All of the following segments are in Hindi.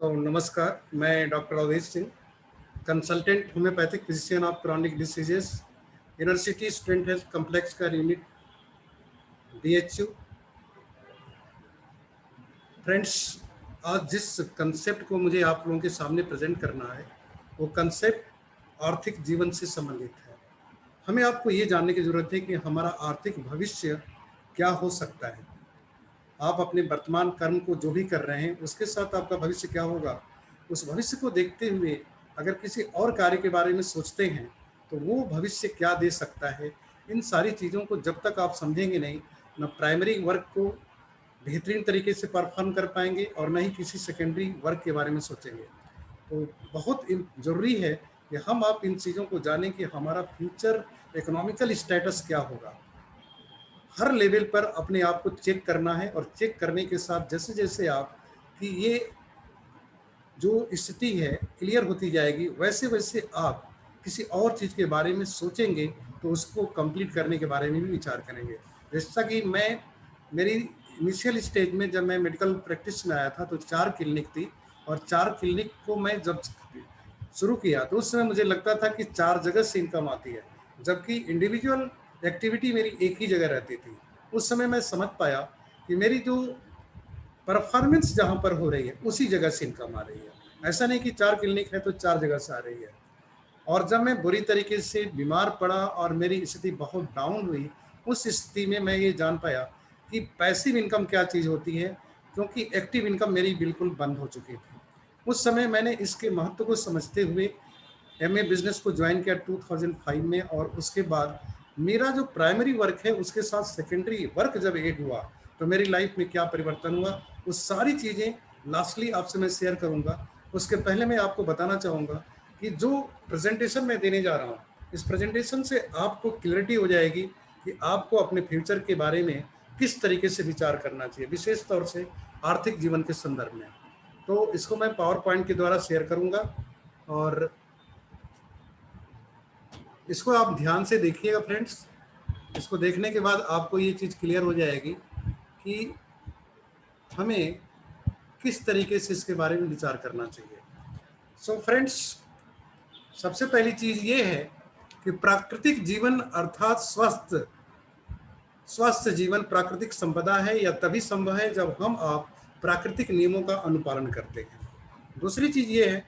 नमस्कार, मैं doctor Awadhesh Singh, consultant homoeopathic physician of chronic diseases, university student health complex का यूनिट बीएचयू। फ्रेंड्स, आज जिस कंसेप्ट को मुझे आप लोगों के सामने प्रेजेंट करना है, वो कंसेप्ट आर्थिक जीवन से संबंधित है। हमें आपको ये जानने की ज़रूरत है कि हमारा आर्थिक भविष्य क्या हो सकता है। आप अपने वर्तमान कर्म को जो भी कर रहे हैं, उसके साथ आपका भविष्य क्या होगा, उस भविष्य को देखते हुए अगर किसी और कार्य के बारे में सोचते हैं तो वो भविष्य क्या दे सकता है। इन सारी चीज़ों को जब तक आप समझेंगे नहीं, ना प्राइमरी वर्क को बेहतरीन तरीके से परफॉर्म कर पाएंगे और ना ही किसी सेकेंडरी वर्क के बारे में सोचेंगे। तो बहुत ज़रूरी है कि हम आप इन चीज़ों को जानें कि हमारा फ्यूचर इकोनॉमिकल स्टेटस क्या होगा। हर लेवल पर अपने आप को चेक करना है और चेक करने के साथ जैसे जैसे आप कि ये जो स्थिति है क्लियर होती जाएगी, वैसे वैसे आप किसी और चीज़ के बारे में सोचेंगे तो उसको कंप्लीट करने के बारे में भी विचार करेंगे। जैसा कि मैं मेरी इनिशियल स्टेज में जब मैं मेडिकल प्रैक्टिस में आया था तो 4 क्लिनिक थी, और 4 क्लिनिक को मैं जब शुरू किया तो उस समय मुझे लगता था कि 4 जगह से इनकम आती है, जबकि इंडिविजुअल एक्टिविटी मेरी एक ही जगह रहती थी। उस समय मैं समझ पाया कि मेरी जो परफॉर्मेंस जहाँ पर हो रही है उसी जगह से इनकम आ रही है। ऐसा नहीं कि 4 क्लिनिक है तो 4 जगह से आ रही है। और जब मैं बुरी तरीके से बीमार पड़ा और मेरी स्थिति बहुत डाउन हुई, उस स्थिति में मैं ये जान पाया कि पैसिव इनकम क्या चीज़ होती है, क्योंकि एक्टिव इनकम मेरी बिल्कुल बंद हो चुकी थी। उस समय मैंने इसके महत्व को समझते हुए एमए बिजनेस को ज्वाइन किया 2005 में, और उसके बाद मेरा जो प्राइमरी वर्क है उसके साथ सेकेंडरी वर्क जब ऐड हुआ तो मेरी लाइफ में क्या परिवर्तन हुआ, वो सारी चीज़ें लास्टली आपसे मैं शेयर करूंगा। उसके पहले मैं आपको बताना चाहूँगा कि जो प्रेजेंटेशन मैं देने जा रहा हूँ, इस प्रेजेंटेशन से आपको क्लैरिटी हो जाएगी कि आपको अपने फ्यूचर के बारे में किस तरीके से विचार करना चाहिए, विशेष तौर से आर्थिक जीवन के संदर्भ में। तो इसको मैं पावर पॉइंट के द्वारा शेयर करूंगा, और इसको आप ध्यान से देखिएगा फ्रेंड्स। इसको देखने के बाद आपको ये चीज़ क्लियर हो जाएगी कि हमें किस तरीके से इसके बारे में विचार करना चाहिए। सो फ्रेंड्स, सबसे पहली चीज़ ये है कि प्राकृतिक जीवन अर्थात स्वस्थ जीवन प्राकृतिक संपदा है या तभी संभव है जब हम आप प्राकृतिक नियमों का अनुपालन करते हैं। दूसरी चीज़ ये है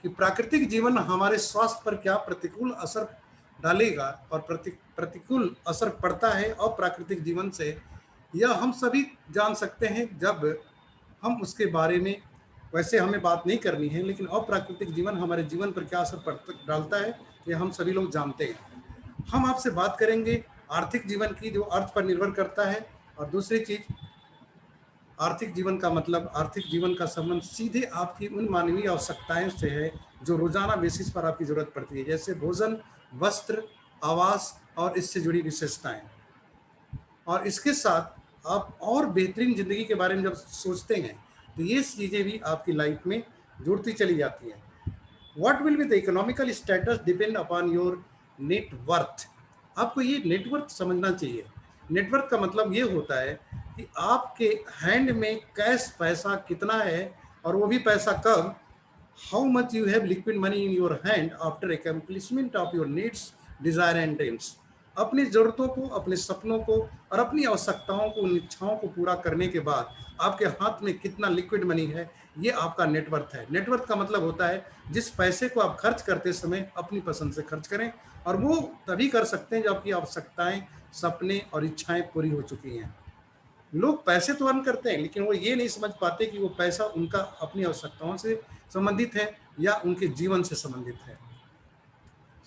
कि प्राकृतिक जीवन हमारे स्वास्थ्य पर क्या प्रतिकूल असर डालेगा और प्रतिकूल असर पड़ता है अप्राकृतिक जीवन से, यह हम सभी जान सकते हैं जब हम उसके बारे में, वैसे हमें बात नहीं करनी है, लेकिन अप्राकृतिक जीवन हमारे जीवन पर क्या असर डालता है ये हम सभी लोग जानते हैं। हम आपसे बात करेंगे आर्थिक जीवन की, जो अर्थ पर निर्भर करता है। और दूसरी चीज, आर्थिक जीवन का मतलब, आर्थिक जीवन का संबंध सीधे आपकी उन मानवीय आवश्यकताएं से है जो रोजाना बेसिस पर आपकी जरूरत पड़ती है, जैसे भोजन, वस्त्र, आवास और इससे जुड़ी विशेषताएं। और इसके साथ आप और बेहतरीन जिंदगी के बारे में जब सोचते हैं तो ये चीजें भी आपकी लाइफ में जुड़ती चली जाती हैं। What will be the economical status depend upon your net worth. आपको ये नेटवर्थ समझना चाहिए। नेटवर्थ का मतलब ये होता है कि आपके हैंड में कैश पैसा कितना है, और वो भी पैसा कब, how much you have liquid money in your hand after accomplishment of your needs, desire and dreams. अपनी ज़रूरतों को, अपने सपनों को और अपनी आवश्यकताओं को, उन इच्छाओं को पूरा करने के बाद आपके हाथ में कितना लिक्विड मनी है, ये आपका नेटवर्थ है। नेटवर्थ का मतलब होता है जिस पैसे को आप खर्च करते समय अपनी पसंद से खर्च करें, और वो तभी कर सकते हैं जब आपकी आवश्यकताएं, सपने और इच्छाएं पूरी हो चुकी हैं। लोग पैसे तो अर्न करते हैं, लेकिन वो ये नहीं समझ पाते कि वो पैसा उनका अपनी आवश्यकताओं से संबंधित है या उनके जीवन से संबंधित है।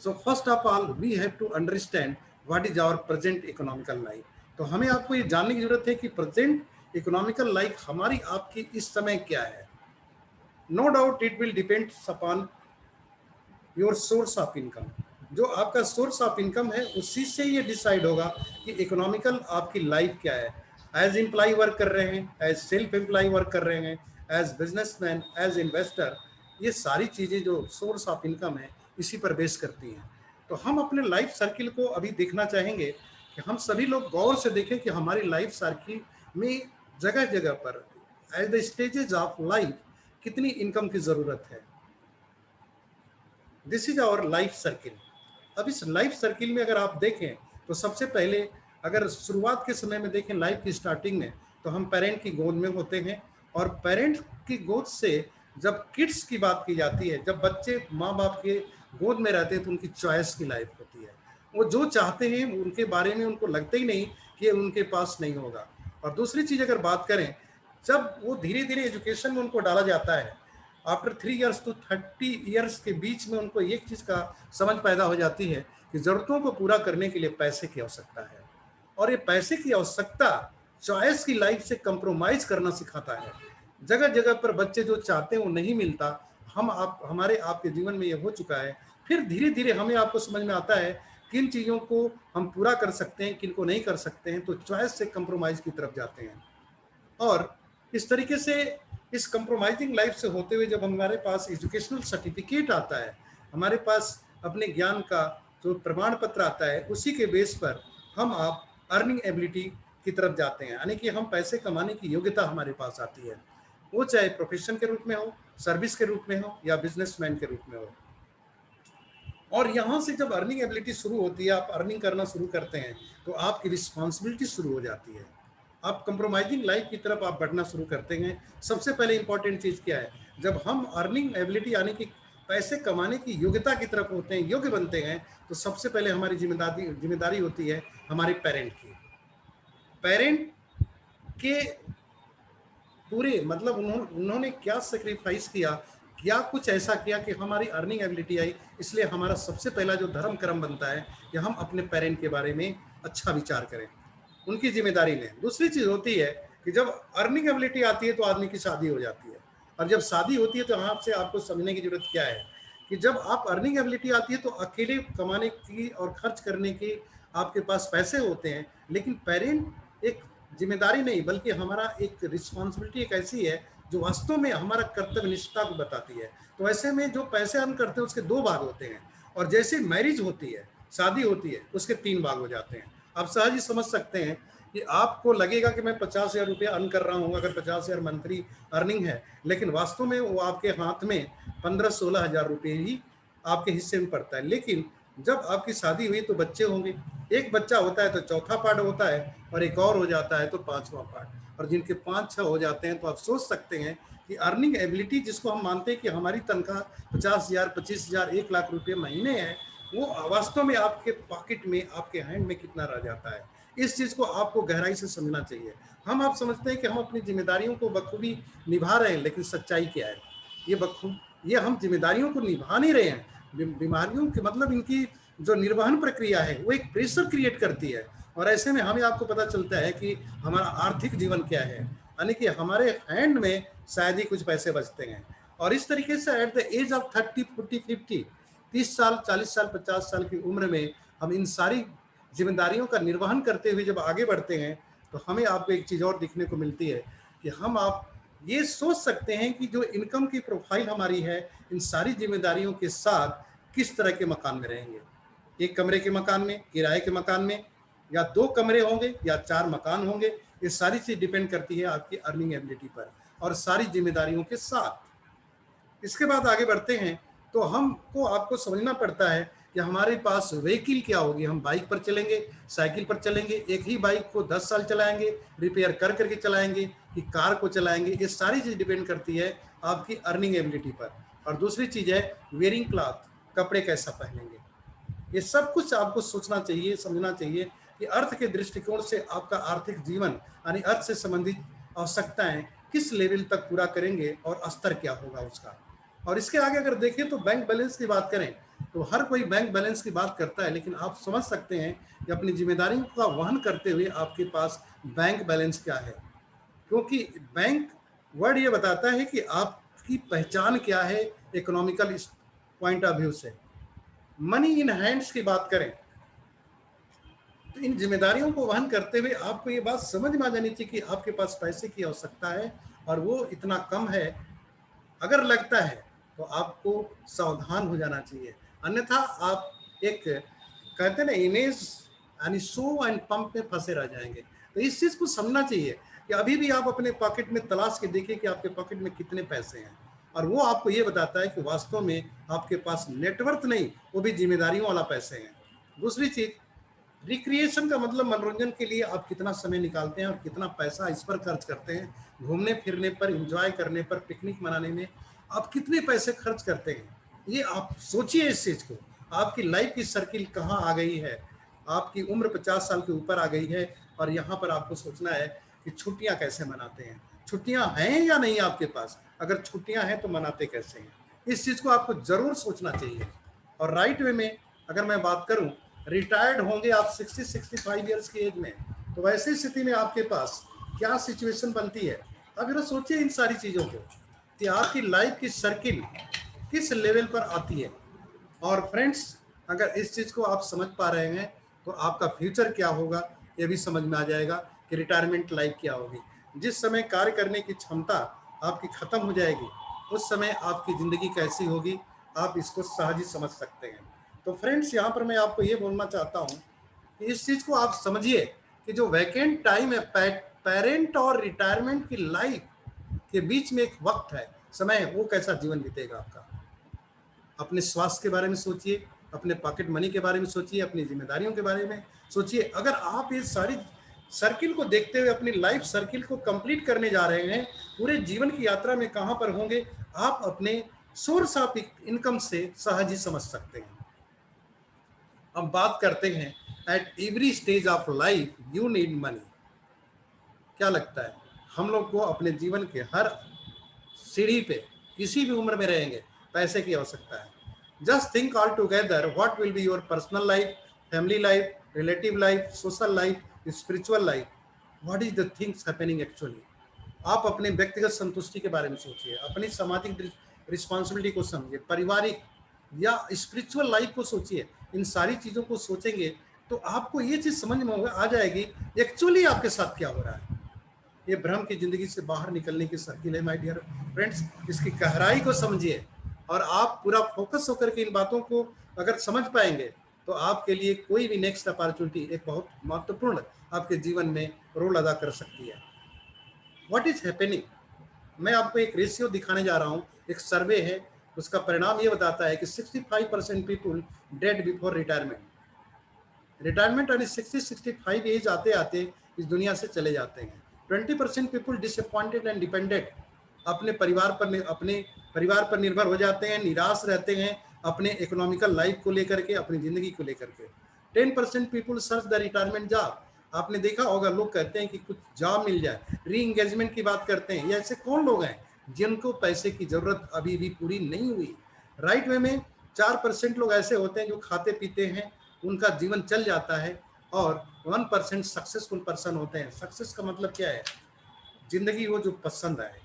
So first of all we have to understand what is our present economical life. तो हमें आपको ये जानने की जरूरत है कि प्रेजेंट इकोनॉमिकल लाइफ हमारी आपकी इस समय क्या है। No doubt it will depends upon your source of income. जो आपका सोर्स ऑफ इनकम है उसी से ये डिसाइड होगा कि इकोनॉमिकल आपकी लाइफ क्या है। एज एम्प्लॉय वर्क कर रहे हैं, एज सेल्फ एम्प्लॉय वर्क कर रहे हैं, एज बिजनेसमैन, एज इन्वेस्टर, ये सारी चीज़ें जो सोर्स ऑफ इनकम है इसी पर बेस करती हैं। तो हम अपने लाइफ सर्किल को अभी देखना चाहेंगे कि हम सभी लोग गौर से देखें कि हमारी लाइफ सर्किल में जगह जगह पर as the stages of life कितनी इनकम की ज़रूरत है। This is our life circle. अब इस लाइफ सर्किल में अगर आप देखें तो सबसे पहले अगर शुरुआत के समय में देखें लाइफ की स्टार्टिंग में, तो हम पेरेंट की गोद में होते हैं, और पेरेंट की गोद से जब किड्स की बात की जाती है, जब बच्चे माँ बाप के गोद में रहते हैं तो उनकी चॉइस की लाइफ होती है। वो जो चाहते हैं उनके बारे में उनको लगता ही नहीं कि उनके पास नहीं होगा। और दूसरी चीज़ अगर बात करें, जब वो धीरे धीरे एजुकेशन में उनको डाला जाता है, आफ्टर 3 इयर्स टू 30 इयर्स के बीच में उनको एक चीज़ का समझ पैदा हो जाती है कि ज़रूरतों को पूरा करने के लिए पैसे की आवश्यकता है, और ये पैसे की आवश्यकता चॉइस की लाइफ से कंप्रोमाइज करना सिखाता है। जगह जगह पर बच्चे जो चाहते हैं वो नहीं मिलता। हम आप हमारे आपके जीवन में ये हो चुका है। फिर धीरे धीरे हमें आपको समझ में आता है किन चीज़ों को हम पूरा कर सकते हैं, किन को नहीं कर सकते हैं, तो चॉइस से कंप्रोमाइज की तरफ जाते हैं। और इस तरीके से इस कंप्रोमाइजिंग लाइफ से होते हुए जब हमारे पास एजुकेशनल सर्टिफिकेट आता है, हमारे पास अपने ज्ञान का जो प्रमाण पत्र आता है, उसी के बेस पर हम आप अर्निंग एबिलिटी की तरफ जाते हैं, यानी कि हम पैसे कमाने की योग्यता हमारे पास आती है। वो चाहे प्रोफेशन के रूप में हो, सर्विस के रूप में हो, या बिजनेसमैन के रूप में हो। और यहाँ से जब अर्निंग एबिलिटी शुरू होती है, आप अर्निंग करना शुरू करते हैं, तो आपकी रिस्पॉन्सिबिलिटी शुरू हो जाती है। आप कंप्रोमाइजिंग लाइफ की तरफ आप बढ़ना शुरू करते हैं। सबसे पहले इंपॉर्टेंट चीज़ क्या है, जब हम अर्निंग एबिलिटी यानी कि पैसे कमाने की योग्यता की तरफ होते हैं, योग्य बनते हैं, तो सबसे पहले हमारी जिम्मेदारी होती है हमारे पेरेंट की। पेरेंट के पूरे मतलब उन्होंने क्या सेक्रीफाइस किया, क्या कुछ ऐसा किया कि हमारी अर्निंग एबिलिटी आई। इसलिए हमारा सबसे पहला जो धर्म कर्म बनता है कि हम अपने पेरेंट के बारे में अच्छा विचार करें, उनकी जिम्मेदारी लें। दूसरी चीज़ होती है कि जब अर्निंग एबिलिटी आती है तो आदमी की शादी हो जाती है, और जब शादी होती है तो यहाँ से आपको समझने की जरूरत क्या है कि जब आप अर्निंग एबिलिटी आती है तो अकेले कमाने की और खर्च करने की आपके पास पैसे होते हैं, लेकिन पेरेंट एक जिम्मेदारी नहीं बल्कि हमारा एक रिस्पॉन्सिबिलिटी एक ऐसी है जो वास्तव में हमारा कर्तव्य निष्ठा को बताती है। तो ऐसे में जो पैसे अर्न करते हैं उसके 2 भाग होते हैं, और जैसे मैरिज होती है, शादी होती है, उसके 3 भाग हो जाते हैं। आप सहज ही समझ सकते हैं कि आपको लगेगा कि मैं 50,000 रुपये अर्न कर रहा हूँ, अगर 50,000 मंथली अर्निंग है, लेकिन वास्तव में वो आपके हाथ में 15-16 हज़ार रुपये ही आपके हिस्से में पड़ता है। लेकिन जब आपकी शादी हुई तो बच्चे होंगे, एक बच्चा होता है तो चौथा पार्ट होता है, और एक और हो जाता है तो 5वां पार्ट, और जिनके 5-6 हो जाते हैं तो आप सोच सकते हैं कि अर्निंग एबिलिटी जिसको हम मानते हैं कि हमारी तनख्वाह 50,000, 25,000, 1 लाख रुपये महीने है, वो वास्तव में आपके पॉकेट में, आपके हैंड में कितना रह जाता है। इस चीज़ को आपको गहराई से समझना चाहिए। हम आप समझते हैं कि हम अपनी जिम्मेदारियों को बखूबी निभा रहे हैं, लेकिन सच्चाई क्या है, ये हम जिम्मेदारियों को निभा नहीं रहे हैं। बीमारियों के मतलब इनकी जो निर्वहन प्रक्रिया है वो एक प्रेशर क्रिएट करती है, और ऐसे में हमें आपको पता चलता है कि हमारा आर्थिक जीवन क्या है, यानी कि हमारे हैंड में शायद ही कुछ पैसे बचते हैं। और इस तरीके से एट द एज ऑफ 30, 40, 50, 30 साल, 40 साल, 50 साल की उम्र में हम इन सारी जिम्मेदारियों का निर्वहन करते हुए जब आगे बढ़ते हैं, तो हमें आपको एक चीज़ और दिखने को मिलती है कि हम आप ये सोच सकते हैं कि जो इनकम की प्रोफाइल हमारी है, इन सारी जिम्मेदारियों के साथ किस तरह के मकान में रहेंगे। 1 कमरे के मकान में, किराए के मकान में, या 2 कमरे होंगे या 4 मकान होंगे, ये सारी चीज़ डिपेंड करती है आपकी अर्निंग एबिलिटी पर और सारी जिम्मेदारियों के साथ। इसके बाद आगे बढ़ते हैं तो हमको आपको समझना पड़ता है कि हमारे पास व्हीकल क्या होगी। हम बाइक पर चलेंगे, साइकिल पर चलेंगे, एक ही बाइक को 10 साल चलाएंगे, रिपेयर कर करके चलाएंगे, कि कार को चलाएंगे, ये सारी चीज़ डिपेंड करती है आपकी अर्निंग एबिलिटी पर। और दूसरी चीज़ है वेयरिंग क्लॉथ, कपड़े कैसा पहनेंगे। ये सब कुछ आपको सोचना चाहिए, समझना चाहिए कि अर्थ के दृष्टिकोण से आपका आर्थिक जीवन यानी अर्थ से संबंधित आवश्यकताएं किस लेवल तक पूरा करेंगे और स्तर क्या होगा उसका। और इसके आगे अगर देखें तो बैंक बैलेंस की बात करें तो हर कोई बैंक बैलेंस की बात करता है, लेकिन आप समझ सकते हैं कि अपनी जिम्मेदारियों का वहन करते हुए आपके पास बैंक बैलेंस क्या है। क्योंकि बैंक वर्ड ये बताता है कि आपकी पहचान क्या है इकोनॉमिकल पॉइंट ऑफ व्यू से। मनी इन हैंड्स की बात करें तो इन जिम्मेदारियों को वहन करते हुए आपको ये बात समझ में आ जानी चाहिए कि आपके पास पैसे की आवश्यकता है और वो इतना कम है। अगर लगता है तो आपको सावधान हो जाना चाहिए, अन्यथा आप एक कहते हैं ना इमेज यानी शो एंड पंप में फंसे रह जाएंगे। तो इस चीज़ को समझना चाहिए कि अभी भी आप अपने पॉकेट में तलाश के देखिए कि आपके पॉकेट में कितने पैसे हैं। और वो आपको ये बताता है कि वास्तव में आपके पास नेटवर्थ नहीं, वो भी जिम्मेदारियों वाला पैसे हैं। दूसरी चीज, रिक्रिएशन का मतलब मनोरंजन के लिए आप कितना समय निकालते हैं और कितना पैसा इस पर खर्च करते हैं। घूमने फिरने पर, एंजॉय करने पर, पिकनिक मनाने में आप कितने पैसे खर्च करते हैं, ये आप सोचिए इस चीज को। आपकी लाइफ की सर्किल कहाँ आ गई है, आपकी उम्र 50 साल के ऊपर आ गई है, और यहाँ पर आपको सोचना है कि छुट्टियाँ कैसे मनाते हैं। छुट्टियाँ हैं या नहीं आपके पास, अगर छुट्टियाँ हैं तो मनाते कैसे हैं, इस चीज़ को आपको ज़रूर सोचना चाहिए। और राइट वे में अगर मैं बात करूं, रिटायर्ड होंगे आप 60-65 ईयर्स की एज में, तो वैसी स्थिति में आपके पास क्या सिचुएशन बनती है। अब जरा सोचिए इन सारी चीज़ों को कि आपकी लाइफ की सर्किल किस लेवल पर आती है। और फ्रेंड्स, अगर इस चीज़ को आप समझ पा रहे हैं तो आपका फ्यूचर क्या होगा ये भी समझ में आ जाएगा कि रिटायरमेंट लाइफ क्या होगी। जिस समय कार्य करने की क्षमता आपकी खत्म हो जाएगी, उस समय आपकी ज़िंदगी कैसी होगी, आप इसको सहज ही समझ सकते हैं। तो फ्रेंड्स, यहाँ पर मैं आपको ये बोलना चाहता हूँ कि इस चीज़ को आप समझिए कि जो वैकेंट टाइम है पेरेंट और रिटायरमेंट की लाइफ के बीच में एक वक्त है, समय है, वो कैसा जीवन बीतेगा आपका। अपने स्वास्थ्य के बारे में सोचिए, अपने पॉकेट मनी के बारे में सोचिए, अपनी जिम्मेदारियों के बारे में सोचिए। अगर आप ये सारी सर्किल को देखते हुए अपनी लाइफ सर्किल को कंप्लीट करने जा रहे हैं, पूरे जीवन की यात्रा में कहाँ पर होंगे, आप अपने सोर्स ऑफ इनकम से सहज ही समझ सकते हैं। अब बात करते हैं, at every stage of life you need money. क्या लगता है, हम लोग को अपने जीवन के हर सीढ़ी पे किसी भी उम्र में रहेंगे, पैसे की आवश्यकता है। Just think all together what will be your personal life, family life, relative life, social life, spiritual life, what is the things happening actually. आप अपने व्यक्तिगत संतुष्टि के बारे में सोचिए, अपनी सामाजिक रिस्पॉन्सिबिलिटी को समझिए, पारिवारिक या स्पिरिचुअल लाइफ को सोचिए। इन सारी चीज़ों को सोचेंगे तो आपको ये चीज़ समझ में आ जाएगी एक्चुअली आपके साथ क्या हो रहा है। ये भ्रम की जिंदगी से बाहर निकलने की सर्किल है माय डियर फ्रेंड्स। इसकी गहराई को समझिए और आप पूरा फोकस होकर के इन बातों को अगर समझ पाएंगे तो आपके लिए कोई भी नेक्स्ट अपॉर्चुनिटी एक बहुत महत्वपूर्ण आपके जीवन में रोल अदा कर सकती है। व्हाट इज हैपनिंग, मैं आपको एक रेशियो दिखाने जा रहा हूँ, एक सर्वे है, उसका परिणाम ये बताता है कि 65% पीपुल डेड बिफोर रिटायरमेंट यानी 60-65 एज आते आते इस दुनिया से चले जाते हैं। 20% पीपुल डिसअपॉइंटेड एंड डिपेंडेंट, अपने परिवार पर निर्भर हो जाते हैं, निराश रहते हैं अपने इकोनॉमिकल लाइफ को लेकर के, अपनी जिंदगी को लेकर के। 10% people search the retirement job, आपने देखा होगा लोग कहते हैं कि कुछ जॉब मिल जाए, री एंगेजमेंट की बात करते हैं। ये ऐसे कौन लोग हैं जिनको पैसे की जरूरत अभी भी पूरी नहीं हुई। राइट वे में 4% लोग ऐसे होते हैं जो खाते पीते हैं, उनका जीवन चल जाता है, और 1% सक्सेसफुल पर्सन होते हैं। सक्सेस का मतलब क्या है, जिंदगी वो जो पसंद आए,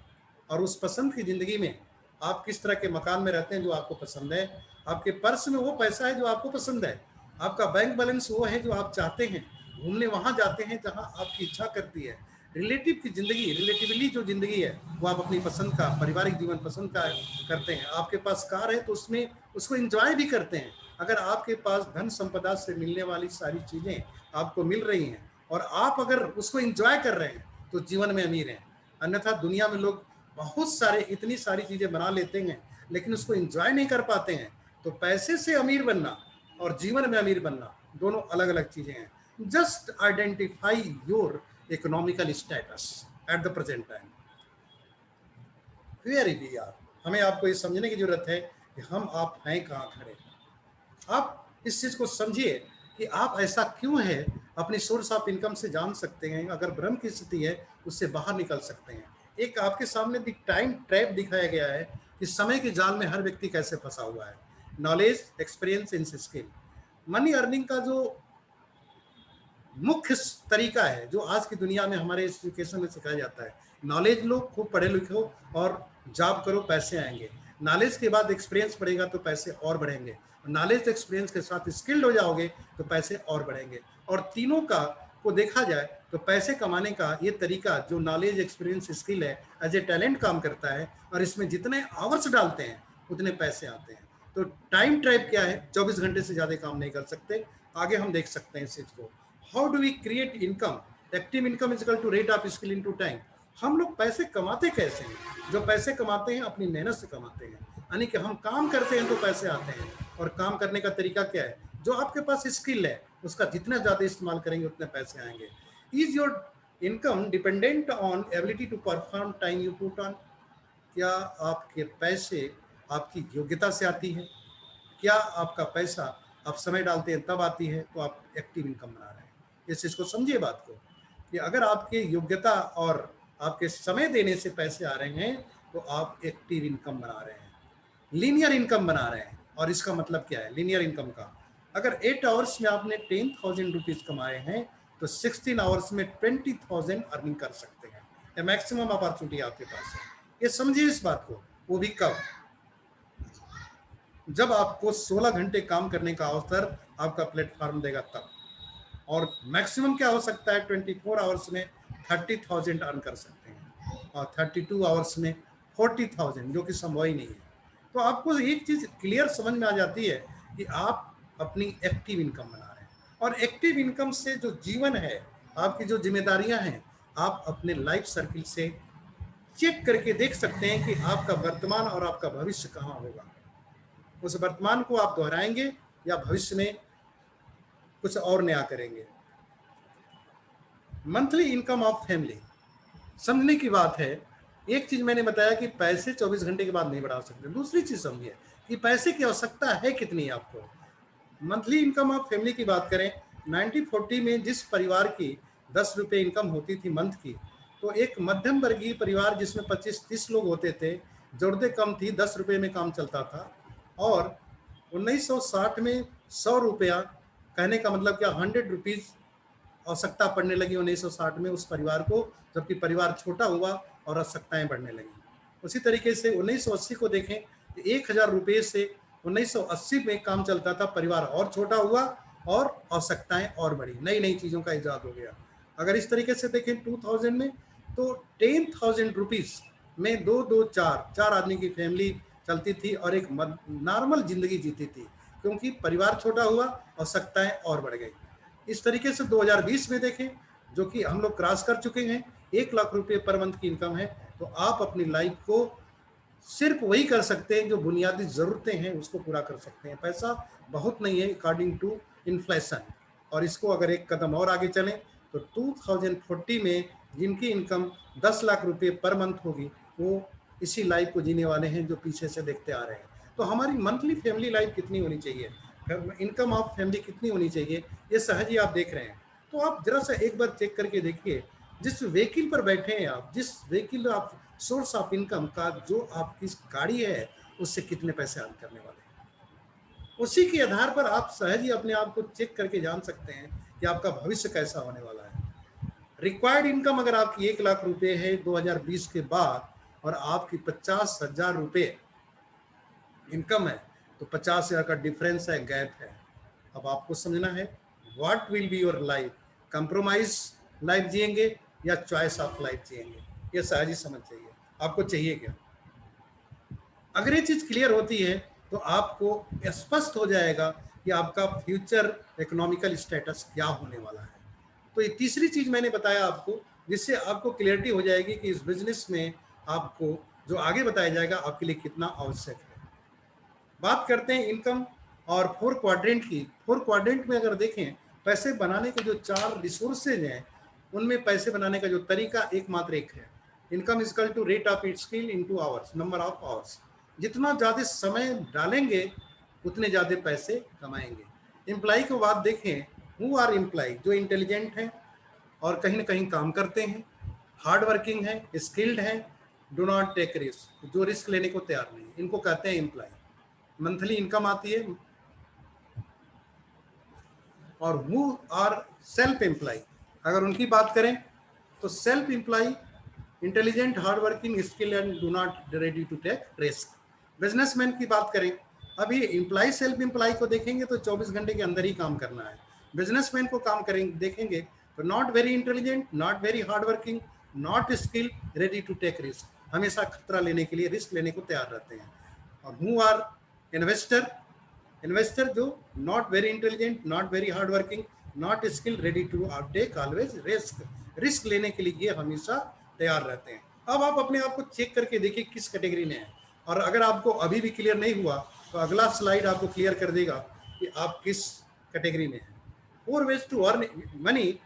और उस पसंद की जिंदगी में आप किस तरह के मकान में रहते हैं जो आपको पसंद है, आपके पर्स में वो पैसा है जो आपको पसंद है, आपका बैंक बैलेंस वो है जो आप चाहते हैं, घूमने वहां जाते हैं जहां आपकी इच्छा करती है। रिलेटिव की जिंदगी, रिलेटिवली जो जिंदगी है वो आप अपनी पसंद का पारिवारिक जीवन पसंद का करते हैं। आपके पास कार है तो उसमें उसको एंजॉय भी करते हैं। अगर आपके पास धन संपदा से मिलने वाली सारी चीजें आपको मिल रही हैं और आप अगर उसको एंजॉय कर रहे हैं तो जीवन में अमीर हैं। अन्यथा दुनिया में लोग बहुत सारे इतनी सारी चीजें बना लेते हैं लेकिन उसको एंजॉय नहीं कर पाते हैं। तो पैसे से अमीर बनना और जीवन में अमीर बनना दोनों अलग अलग चीजें हैं। Just identify your economical status at the present time, where we are. हमें आपको ये समझने की जरूरत है कि हम आप हैं कहाँ खड़े। आप इस चीज को समझिए कि आप ऐसा क्यों है, अपनी सोर्स ऑफ इनकम से जान सकते हैं। अगर भ्रम की स्थिति है उससे बाहर निकल सकते हैं। एक आपके सामने टाइम ट्रैप दिखाया गया है कि समय के जाल में हर व्यक्ति कैसे फंसा हुआ है। Knowledge, experience in skill, money earning का जो मुख्य तरीका है जो आज की दुनिया में हमारे एजुकेशन में सिखाया जाता है, नॉलेज लो, खूब पढ़े लिखो और जॉब करो, पैसे आएंगे। नॉलेज के बाद एक्सपीरियंस बढ़ेगा तो पैसे और बढ़ेंगे, नॉलेज एक्सपीरियंस के साथ स्किल्ड हो जाओगे तो पैसे और बढ़ेंगे। और तीनों का को देखा जाए तो पैसे कमाने का ये तरीका जो नॉलेज, एक्सपीरियंस, स्किल है, एज ए टैलेंट काम करता है, और इसमें जितने आवर्स डालते हैं उतने पैसे आते हैं। तो टाइम ट्रैप क्या है, 24 घंटे से ज़्यादा काम नहीं कर सकते। आगे हम देख सकते हैं इस चीज़ को। How do we create income, active income is equal to rate of skill into time. हम लोग पैसे कमाते कैसे हैं? जो पैसे कमाते हैं अपनी मेहनत से कमाते हैं, यानी कि हम काम करते हैं तो पैसे आते हैं। और काम करने का तरीका क्या है? जो आपके पास स्किल है उसका जितना ज़्यादा इस्तेमाल करेंगे उतने पैसे आएंगे। Is your income dependent on ability to perform time you put on? क्या आपके पैसे आपकी योग्यता से आती है? क्या आपका पैसा आप समय डालते हैं तब आती है? तो आप एक्टिव इनकम बना रहे हैं। इस चीज़ को समझिए बात को, कि अगर आपके योग्यता और आपके समय देने से पैसे आ रहे हैं तो आप एक्टिव इनकम बना रहे हैं, लीनियर इनकम बना रहे हैं। और इसका मतलब क्या है लीनियर इनकम का? अगर 8 आवर्स में आपने 10,000 रुपीज कमाए हैं तो 16 आवर्स में 20,000 अर्निंग कर सकते हैं। ये मैक्सिमम अपॉर्चुनिटी आपके पास है। ये समझिए इस बात को। वो भी कब? जब आपको 16 घंटे काम करने का अवसर आपका प्लेटफॉर्म देगा तब। और मैक्सिमम क्या हो सकता है? 24 आवर्स में 30,000 अर्न कर सकते हैं, और 32 आवर्स में 40,000, जो कि संभव ही नहीं है। तो आपको एक चीज क्लियर समझ में आ जाती है कि आप अपनी एक्टिव इनकम बना रहे हैं। और एक्टिव इनकम से जो जीवन है, आपकी जो जिम्मेदारियां हैं, आप अपने लाइफ सर्किल से चेक करके देख सकते हैं कि आपका वर्तमान और आपका भविष्य कहाँ होगा। उस वर्तमान को आप दोहराएंगे या भविष्य में कुछ और नया करेंगे। मंथली इनकम ऑफ फैमिली समझने की बात है। एक चीज मैंने बताया कि पैसे 24 घंटे के बाद नहीं बढ़ा सकते। दूसरी चीज समझिए कि पैसे की आवश्यकता है कितनी है आपको। मंथली इनकम ऑफ फैमिली की बात करें, 1940 में जिस परिवार की 10 रुपये इनकम होती थी मंथ की, तो एक मध्यम वर्गीय परिवार जिसमें 25-30 लोग होते थे, जरूरतें कम थी, 10 रुपये में काम चलता था। और 1960 में 100 रुपया, कहने का मतलब क्या, 100 रुपीज आवश्यकता पड़ने लगी 1960 में उस परिवार को, जबकि परिवार छोटा हुआ और आवश्यकताएं बढ़ने लगी। उसी तरीके से 1980 को देखें तो 1,000 रुपये से 1980 में काम चलता था, परिवार और छोटा हुआ और आवश्यकताएं और बढ़ी, नई नई चीज़ों का ईजाद हो गया। अगर इस तरीके से देखें 2000 में, तो 10,000 रुपीज़ में दो दो चार चार आदमी की फैमिली चलती थी और एक नॉर्मल जिंदगी जीती थी, क्योंकि परिवार छोटा हुआ, आवश्यकताएं और बढ़ गई। इस तरीके से 2020 में देखें, जो कि हम लोग क्रॉस कर चुके हैं, 1,00,000 रुपये पर मंथ की इनकम है, तो आप अपनी लाइफ को सिर्फ वही कर सकते हैं जो बुनियादी ज़रूरतें हैं उसको पूरा कर सकते हैं। पैसा बहुत नहीं है अकॉर्डिंग टू इन्फ्लेशन। और इसको अगर एक कदम और आगे चलें तो 2040 में जिनकी इनकम 10 लाख रुपए पर मंथ होगी, वो इसी लाइफ को जीने वाले हैं जो पीछे से देखते आ रहे हैं। तो हमारी मंथली फैमिली लाइफ कितनी होनी चाहिए, इनकम ऑफ फैमिली कितनी होनी चाहिए, ये सहज ही आप देख रहे हैं। तो आप जरा सा एक बार चेक करके देखिए, जिस व्हीकल पर बैठे हैं आप, जिस व्हीकल आप सोर्स ऑफ इनकम का जो आपकी गाड़ी है, उससे कितने पैसे अर्न करने वाले हैं। उसी के आधार पर आप सहज ही अपने आप को चेक करके जान सकते हैं कि आपका भविष्य कैसा होने वाला है। रिक्वायर्ड इनकम अगर आपकी 1,00,000 रुपये है 2020 के बाद, और आपकी 50,000 रुपये इनकम है, तो 50,000 का डिफरेंस है, गैप है। अब आपको समझना है what will be your life, compromise life जिएंगे या चॉइस ऑफ लाइफ जिएंगे, ये सहज ही समझ चाहिए। आपको चाहिए क्या? अगर ये चीज क्लियर होती है तो आपको स्पष्ट हो जाएगा कि आपका फ्यूचर इकोनॉमिकल स्टेटस क्या होने वाला है। तो ये तीसरी चीज मैंने बताया आपको, जिससे आपको क्लियरिटी हो जाएगी कि इस बिजनेस में आपको जो आगे बताया जाएगा आपके लिए कितना आवश्यक है। बात करते हैं इनकम और 4 क्वाड्रेंट की। 4 क्वाड्रेंट में अगर देखें, पैसे बनाने के जो 4 रिसोर्सेज हैं, उनमें पैसे बनाने का जो तरीका एकमात्र एक है, income is equal to rate of it skill into hours, number of hours. जितना ज़्यादा समय डालेंगे उतने ज़्यादा पैसे कमाएंगे। एम्प्लाई को बात देखें, हु आर एम्प्लाई, जो इंटेलिजेंट हैं और कहीं ना कहीं काम करते हैं, हार्ड वर्किंग है, स्किल्ड है, डू नॉट टेक रिस्क, जो रिस्क लेने को तैयार नहीं, इनको कहते हैं एम्प्लाई। मंथली इनकम आती है। और हु आर सेल्फ एम्प्लाई, अगर उनकी बात करें तो self employ, intelligent, hard working, skill and do not ready to take risk. Businessman की बात करें, अभी एम्प्लाई सेल्फ एम्प्लाई को देखेंगे तो 24 घंटे के अंदर ही काम करना है। बिजनेसमैन को काम करेंगे देखेंगे तो not very intelligent, not very hard working, not skill, ready to take risk, हमेशा खतरा लेने के लिए, रिस्क लेने को तैयार रहते हैं। और हु आर इन्वेस्टर, इन्वेस्टर जो not very intelligent, not very hard working, not skill, ready to take always risk, risk लेने के लिए हमेशा तैयार रहते हैं। अब आप अपने आप को चेक करके देखिए किस कैटेगरी में है, और अगर आपको अभी भी क्लियर नहीं हुआ तो अगला स्लाइड आपको क्लियर कर देगा कि आप किस कैटेगरी में हैं। 4 वेज टू अर्न मनी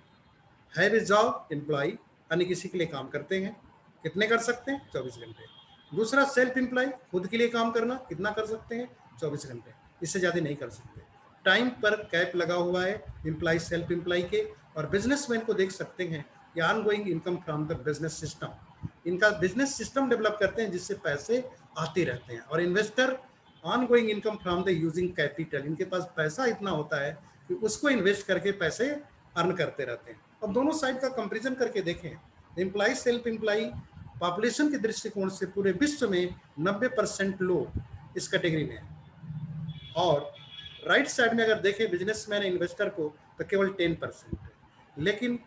है। जॉब एम्प्लॉय, यानी किसी के लिए काम करते हैं, कितने कर सकते हैं? 24 घंटे। दूसरा सेल्फ एम्प्लॉय, खुद के लिए काम करना, कितना कर सकते हैं? 24 घंटे, इससे ज़्यादा नहीं कर सकते। टाइम पर कैप लगा हुआ है एम्प्लॉय सेल्फ एम्प्लॉय के। और बिजनेसमैन को देख सकते हैं कि on going income from the business system, इनका बिजनेस सिस्टम डेवलप करते हैं जिससे पैसे आते रहते हैं। और investor on going income from the using capital, इनके पास पैसा इतना होता है कि उसको इन्वेस्ट करके पैसे अर्न करते रहते हैं। अब दोनों साइड का कंपैरिजन करके देखें, एम्प्लॉय सेल्फ एम्प्लॉय पॉपुलेशन के दृष्टिकोण से पूरे विश्व में 90% लोग इस कैटेगरी में हैं। और राइट साइड में अगर देखें बिजनेसमैन इन्वेस्टर को तो केवल 10% है। लेकिन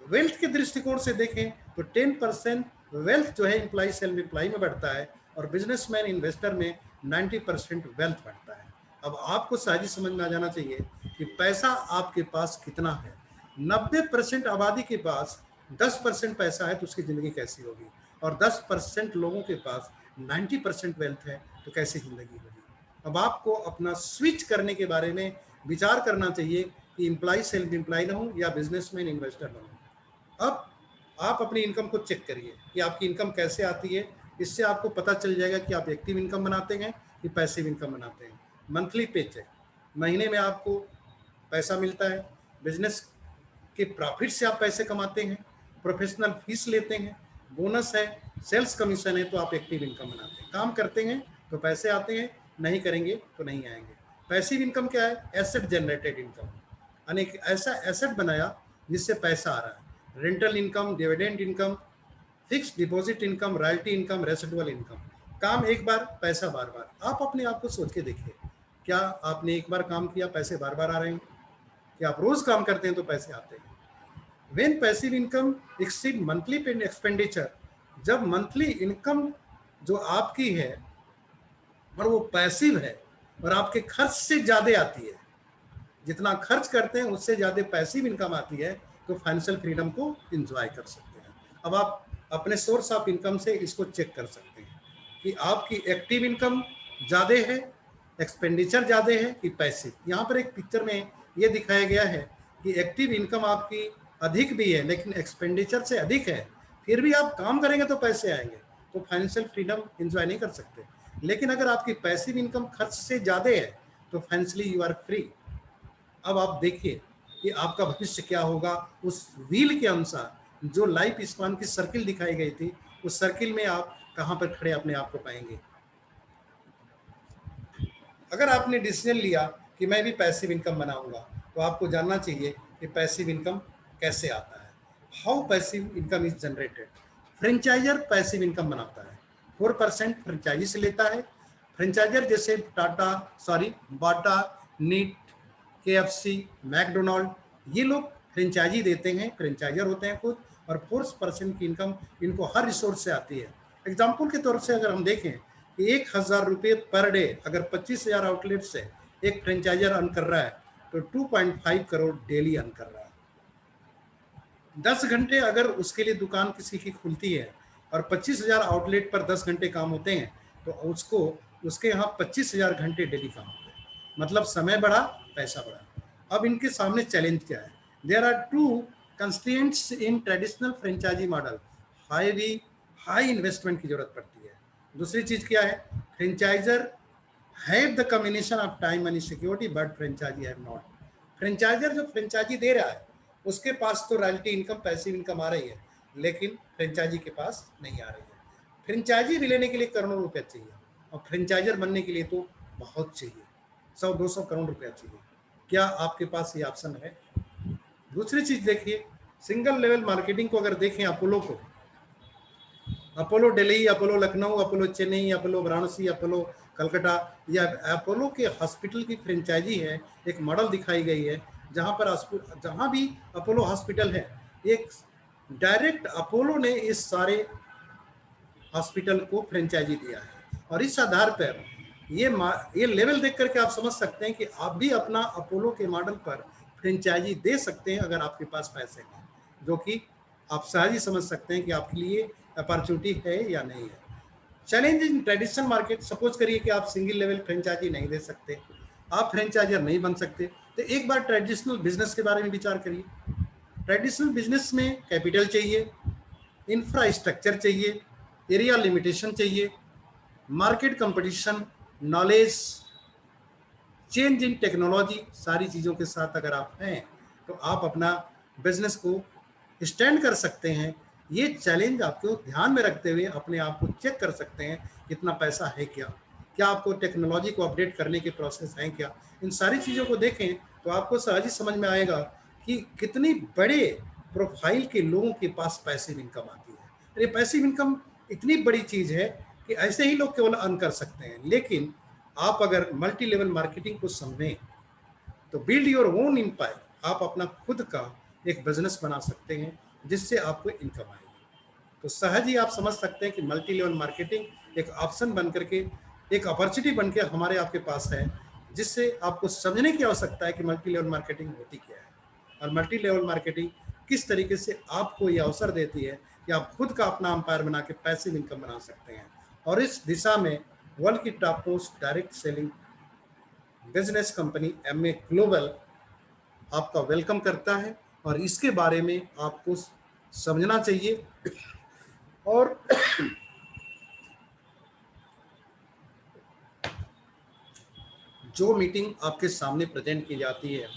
वेल्थ के दृष्टिकोण से देखें तो 10% वेल्थ जो है एम्प्लॉय सेल्फ एम्प्लॉय में बढ़ता है और बिजनेसमैन इन्वेस्टर में 90% वेल्थ बढ़ता है। अब आपको साझी समझ में आ जाना चाहिए कि पैसा आपके पास कितना है। 90% आबादी के पास 10% पैसा है तो उसकी ज़िंदगी कैसी होगी, और 10% लोगों के पास 90% वेल्थ है तो कैसी ज़िंदगी होगी। अब आपको अपना स्विच करने के बारे में विचार करना चाहिए कि एम्प्लॉय सेल्फ एम्प्लॉय ना हो या बिजनेसमैन इन्वेस्टर ना हो। अब आप अपनी इनकम को चेक करिए कि आपकी इनकम कैसे आती है। इससे आपको पता चल जाएगा कि आप एक्टिव इनकम बनाते हैं कि पैसिव इनकम बनाते हैं। मंथली पे चेक, महीने में आपको पैसा मिलता है, बिजनेस के प्रॉफिट से आप पैसे कमाते हैं, प्रोफेशनल फीस लेते हैं, बोनस है, सेल्स कमीशन है, तो आप एक्टिव इनकम बनाते हैं। काम करते हैं तो पैसे आते हैं, नहीं करेंगे तो नहीं आएंगे। पैसिव इनकम क्या है? एसेट जनरेटेड इनकम, यानी ऐसा एसेट बनाया जिससे पैसा आ रहा है। Rental income, dividend income, fix deposit income, royalty income, residual income. काम एक बार, पैसा बार बार। आप अपने आप को सोच के देखिए, क्या आपने एक बार काम किया पैसे बार बार आ रहे हैं? क्या आप रोज काम करते हैं तो पैसे आते हैं? When passive income exceed monthly expenditure, जब मंथली इनकम जो आपकी है और वो पैसिव है और आपके खर्च से ज़्यादा आती है, जितना खर्च करते हैं उससे ज़्यादा पैसिव इनकम आती है, तो फाइनेंशियल फ्रीडम को एंजॉय कर सकते हैं। अब आप अपने सोर्स ऑफ इनकम से इसको चेक कर सकते हैं कि आपकी एक्टिव इनकम ज़्यादा है, एक्सपेंडिचर ज़्यादा है कि पैसिव। यहाँ पर एक पिक्चर में ये दिखाया गया है कि एक्टिव इनकम आपकी अधिक भी है लेकिन एक्सपेंडिचर से अधिक है, फिर भी आप काम करेंगे तो पैसे आएंगे, तो फाइनेंशियल फ्रीडम एंजॉय नहीं कर सकते। लेकिन अगर आपकी पैसिव इनकम खर्च से ज़्यादा है तो फाइनेंशियली यू आर फ्री। अब आप देखिए कि आपका भविष्य क्या होगा उस व्हील के अनुसार, जो लाइफ स्पान की सर्किल दिखाई गई थी, उस सर्किल में आप कहाँ पर खड़े अपने आप को पाएंगे। अगर आपने डिसीजन लिया कि मैं भी पैसिव इनकम बनाऊंगा, तो आपको जानना चाहिए कि पैसिव इनकम कैसे आता है। How passive income is generated. Franchisor passive income बनाता है, 4% फ्रेंचाइजी से लेता है। फ्रेंचाइजर जैसे बाटा, नीट, KFC, मैकडोनाल्ड, ये लोग फ्रेंचाइजी देते हैं, फ्रेंचाइजर होते हैं खुद, और 4% की इनकम इनको हर रिसोर्स से आती है। एग्जाम्पल के तौर से अगर हम देखें कि 1,000 रुपये पर डे अगर 25,000 आउटलेट से एक फ्रेंचाइजर अर्न कर रहा है तो 2.5 करोड़ डेली अर्न कर रहा है। 10 घंटे अगर उसके लिए दुकान किसी की खुलती है और 25,000 आउटलेट पर 10 घंटे काम होते हैं तो उसके यहाँ 25,000 घंटे डेली काम होते हैं, मतलब समय बढ़ा, पैसा बढ़ा। अब इनके सामने चैलेंज क्या है? There are two constraints in traditional franchisee model. High investment की जरूरत पड़ती है। दूसरी चीज क्या है? Franchisor have the combination of time money security but franchisee have not. Franchisor जो फ्रेंचाइजी दे रहा है उसके पास तो रॉयल्टी इनकम, पैसिव इनकम आ रही है, लेकिन फ्रेंचाइजी के पास नहीं आ रही है। फ्रेंचाइजी भी लेने के लिए करोड़ों रुपया चाहिए और फ्रेंचाइजर बनने के लिए तो बहुत चाहिए, 100-200 करोड़ रुपया चाहिए। क्या आपके पास ये ऑप्शन है? दूसरी चीज देखिए, सिंगल लेवल मार्केटिंग को अगर देखें, अपोलो को, Apollo Delhi, Apollo Lucknow, Apollo Chennai, Apollo Varanasi, Apollo Calcutta, या अपोलो के हॉस्पिटल की फ्रेंचाइजी है। एक मॉडल दिखाई गई है जहाँ भी अपोलो हॉस्पिटल है, एक डायरेक्ट अपोलो ने इस सारे हॉस्पिटल को फ्रेंचाइजी दिया है। और इस आधार पर ये लेवल देख करके आप समझ सकते हैं कि आप भी अपना अपोलो के मॉडल पर फ्रेंचाइजी दे सकते हैं अगर आपके पास पैसे हैं, जो कि आप सहज ही समझ सकते हैं कि आपके लिए अपॉर्चुनिटी है या नहीं है। Challenge in traditional market, suppose करिए कि आप सिंगल लेवल फ्रेंचाइजी नहीं दे सकते, आप फ्रेंचाइजर नहीं बन सकते, तो एक बार ट्रेडिशनल बिजनेस के बारे में विचार करिए। ट्रेडिशनल बिजनेस में कैपिटल चाहिए, इंफ्रास्ट्रक्चर चाहिए, एरिया लिमिटेशन चाहिए, market competition, knowledge, change in technology, सारी चीज़ों के साथ अगर आप हैं तो आप अपना बिजनेस को स्टैंड कर सकते हैं। ये चैलेंज आपको ध्यान में रखते हुए अपने आप को चेक कर सकते हैं कितना पैसा है, क्या आपको टेक्नोलॉजी को अपडेट करने के प्रोसेस हैं क्या। इन सारी चीज़ों को देखें तो आपको सहज ही समझ में आएगा कि कितनी बड़े प्रोफाइल के लोगों के पास पैसिव इनकम आती है। ये पैसिव इनकम इतनी बड़ी चीज़ है कि ऐसे ही लोग केवल अर्न कर सकते हैं, लेकिन आप अगर मल्टी लेवल मार्केटिंग को समझें तो बिल्ड योर ओन एम्पायर, आप अपना खुद का एक बिजनेस बना सकते हैं जिससे आपको इनकम आएगी। तो सहज ही आप समझ सकते हैं कि मल्टी लेवल मार्केटिंग एक ऑप्शन बन करके, एक अपॉर्चुनिटी बन के हमारे आपके पास है, जिससे आपको समझने की आवश्यकता है कि मल्टी लेवल मार्केटिंग होती क्या है और मल्टी लेवल मार्केटिंग किस तरीके से आपको ये अवसर देती है कि आप खुद का अपना एम्पायर बना के पैसिव इनकम बना सकते हैं। और इस दिशा में वर्ल्ड की top most direct selling business company MA global आपका वेलकम करता है और इसके बारे में आपको समझना चाहिए। और जो मीटिंग आपके सामने प्रेजेंट की जाती है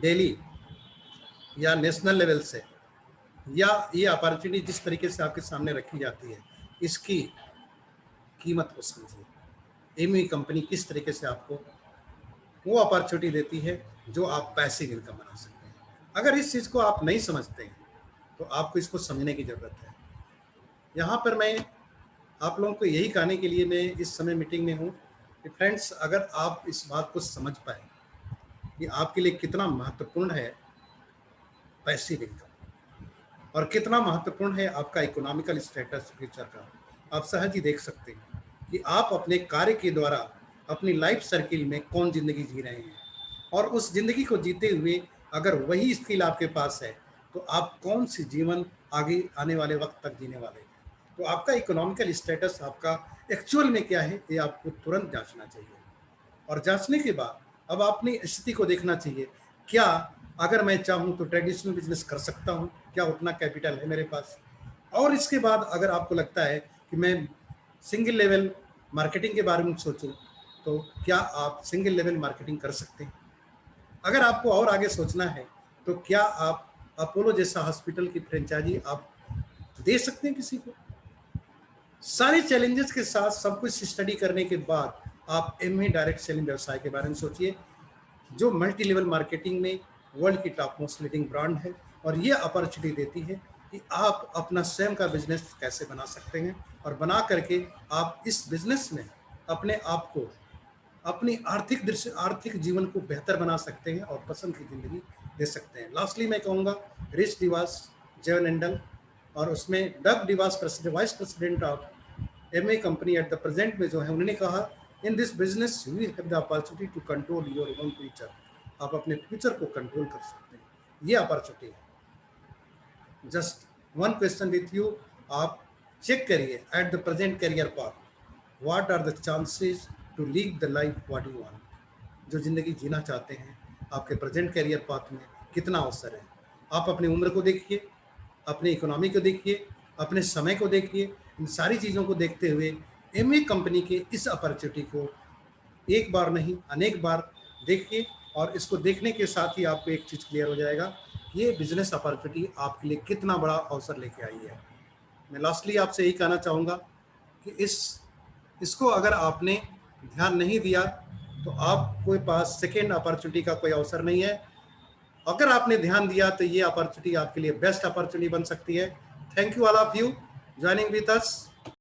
डेली या नेशनल लेवल से, या ये अपॉर्चुनिटी जिस तरीके से आपके सामने रखी जाती है, इसकी कीमत को समझिए। एमए कंपनी किस तरीके से आपको वो अपॉर्चुनिटी देती है जो आप पैसिव इनकम बना सकते हैं। अगर इस चीज़ को आप नहीं समझते हैं तो आपको इसको समझने की ज़रूरत है। यहाँ पर मैं आप लोगों को यही कहने के लिए मैं इस समय मीटिंग में हूँ कि फ्रेंड्स, अगर आप इस बात को समझ पाए कि आपके लिए कितना महत्वपूर्ण है पैसिव इनकम और कितना महत्वपूर्ण है आपका इकोनॉमिकल स्टेटस फ्यूचर का, आप सहज ही देख सकते हैं कि आप अपने कार्य के द्वारा अपनी लाइफ सर्किल में कौन ज़िंदगी जी रहे हैं, और उस ज़िंदगी को जीते हुए अगर वही स्किल आपके पास है तो आप कौन सी जीवन आगे आने वाले वक्त तक जीने वाले हैं। तो आपका इकोनॉमिकल स्टेटस आपका एक्चुअल में क्या है, ये आपको तुरंत जांचना चाहिए। और जांचने के बाद अब अपनी स्थिति को देखना चाहिए, क्या अगर मैं चाहूँ तो ट्रेडिशनल बिजनेस कर सकता हूँ, क्या उतना कैपिटल है मेरे पास। और इसके बाद अगर आपको लगता है कि मैं सिंगल लेवल मार्केटिंग के बारे में सोचूं, तो क्या आप सिंगल लेवल मार्केटिंग कर सकते हैं। अगर आपको और आगे सोचना है तो क्या आप अपोलो जैसा हॉस्पिटल की फ्रेंचाइजी आप दे सकते हैं किसी को। सारे चैलेंजेस के साथ सब कुछ स्टडी करने के बाद आप एमए डायरेक्ट सेलिंग व्यवसाय के बारे में सोचिए, जो मल्टी लेवल मार्केटिंग में वर्ल्ड की टॉप मोस्ट लीडिंग ब्रांड है, और ये अपॉर्चुनिटी देती है कि आप अपना स्वयं का बिजनेस कैसे बना सकते हैं और बना करके आप इस बिजनेस में अपने आप को, अपनी आर्थिक जीवन को बेहतर बना सकते हैं और पसंद की ज़िंदगी दे सकते हैं। लास्टली मैं कहूँगा, रिच डिवास जेवन एंडल और उसमें Doug DeVos vice president of MA company at the present में जो है, उन्होंने कहा in this business you will have the opportunity to control your own future, आप अपने फ्यूचर को कंट्रोल कर सकते हैं, ये अपॉर्चुनिटी है। Just one question with you, आप चेक करिए at the present career path what are the chances to live the life what you want. जो ज़िंदगी जीना चाहते हैं आपके प्रेजेंट करियर पाथ में कितना अवसर है। आप अपनी उम्र को देखिए, अपनी इकोनॉमी को देखिए, अपने समय को देखिए, इन सारी चीज़ों को देखते हुए एमए कंपनी के इस अपॉर्चुनिटी को एक बार नहीं अनेक बार देखिए, और इसको देखने के साथ ही आपको एक चीज़ क्लियर हो जाएगा कि ये बिजनेस अपॉर्चुनिटी आपके लिए कितना बड़ा अवसर लेके आई है। मैं लास्टली आपसे यही कहना चाहूँगा कि इसको अगर आपने ध्यान नहीं दिया तो आपके पास सेकेंड अपॉर्चुनिटी का कोई अवसर नहीं है। अगर आपने ध्यान दिया तो ये अपॉर्चुनिटी आपके लिए बेस्ट अपॉर्चुनिटी बन सकती है। Thank you all of you joining with us.